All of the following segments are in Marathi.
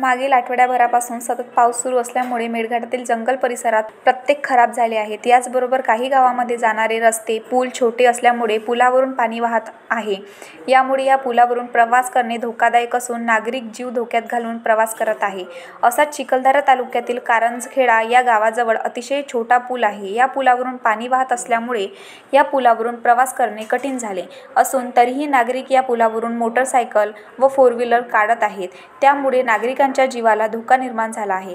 मागील आठवड्याभरापासून सतत पाऊस सुरू असल्यामुळे मेळघाटातील जंगल परिसरात प्रत्येक खराब झाले आहेत। याचबरोबर काही गावांमध्ये जाणारे रस्ते, पूल छोटे असल्यामुळे पुलावरून पाणी वाहत आहे। यामुळे या पुलावरून प्रवास करणे धोकादायक असून नागरिक जीव धोक्यात घालून प्रवास करत आहे। असाच चिखलदरा तालुक्यातील कारंजखेडा या गावाजवळ अतिशय छोटा पूल आहे। या पुलावरून पाणी वाहत असल्यामुळे या पुलावरून प्रवास करणे कठीण झाले असून तरीही नागरिक या पुलावरून मोटरसायकल व फोर व्हीलर काढत आहेत। त्यामुळे नागरिकांच्या जीवाला धोका निर्माण झाला आहे।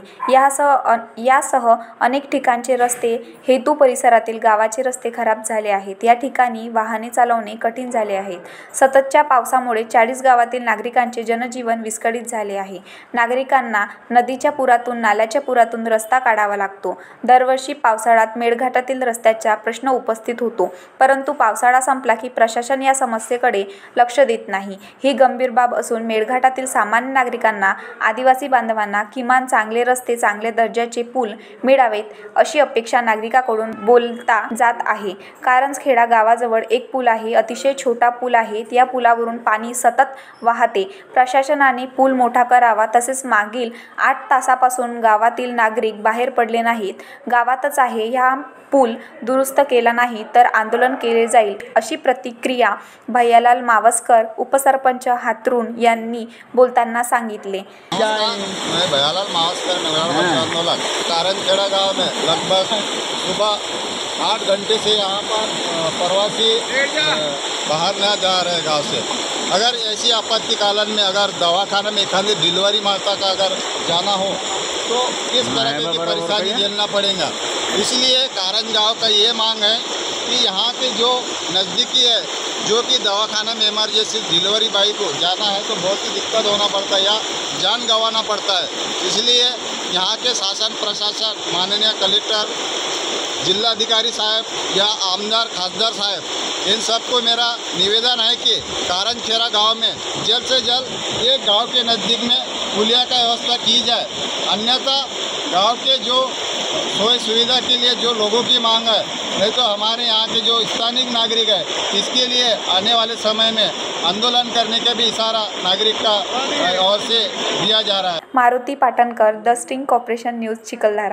यासह अनेक ठिकाणचे रस्ते, हेतू परिसरातील गावाचे रस्ते खराब झाले आहेत। या ठिकाणी वाहने चालवणे कठीण झाले आहे। सततच्या पावसामुळे 40 गावातील नागरिकांचे जनजीवन विस्कळीत झाले आहे। नागरिकांना नदीच्या पुरातून, नाल्याच्या पुरातून रस्ता काढावा लागतो। दरवर्षी पावसाळ्यात मेळघाटातील रस्त्याचा प्रश्न उपस्थित होतो, परंतु पावसाळा संपला की प्रशासन या समस्येकडे लक्ष देत नाही। ही गंभीर बाब असून मेळघाटातील सामान्य नागरिकांना, आदिवासी बांधवांना किमान चांगले रस्ते, चांगल्या दर्जाचे पूल मिळावेत अशी अपेक्षा नागरिकांकडून बोलता जात आहे। कारंजखेडा गावाजवळ एक पूल आहे, अतिशय छोटा पूल आहे। या पुलावरून पाणी सतत वाहते। प्रशासनाने पूल मोठा करावा, तसेच मागील 8 तासापासून गावातील नागरिक बाहेर पडले नाहीत, गावातच आहे। हा पूल दुरुस्त केला नाही तर आंदोलन केले जाईल अशी प्रतिक्रिया भैयालाल मावस्कर, उपसरपंच हातरून यांनी बोलताना सांगितले। मैं भैयालाल मावस्कर कारंजखेड़ा गाँव में लगभग सुबह 8 घंटे से यहाँ पर प्रवासी बाहर न जा रहे गांव से। अगर ऐसी आपत्ति कालन में अगर दवाखाना में खाली डिलीवरी माता का अगर जाना हो तो किस तरह की परेशानी झेलना पड़ेगा। इसलिए कारंज गाँव का ये मांग है कि यहाँ के जो नज़दीकी है, जो कि दवाखाना में इमरजेंसी डिलीवरी बाई को जाना है तो बहुत ही दिक्कत होना पड़ता है या जान गंवाना पड़ता है। इसलिए यहाँ के शासन प्रशासन, माननीय कलेक्टर, जिलाधिकारी साहब या आमदार खासदार साहब, इन सबको मेरा निवेदन है कि कारंजखेड़ा गांव में जल्द से जल्द एक गांव के नज़दीक में पुलिया का व्यवस्था की जाए। अन्यथा गांव के जो सोई सुविधा के लिए जो लोगों की मांग है, नहीं तो हमारे यहाँ के जो स्थानीय नागरिक है, इसके लिए आने वाले समय में आंदोलन करने का भी इशारा नागरिक का ओर से दिया जा रहा है। Maruti Patankar, the sting corporation news, Chikhaldara.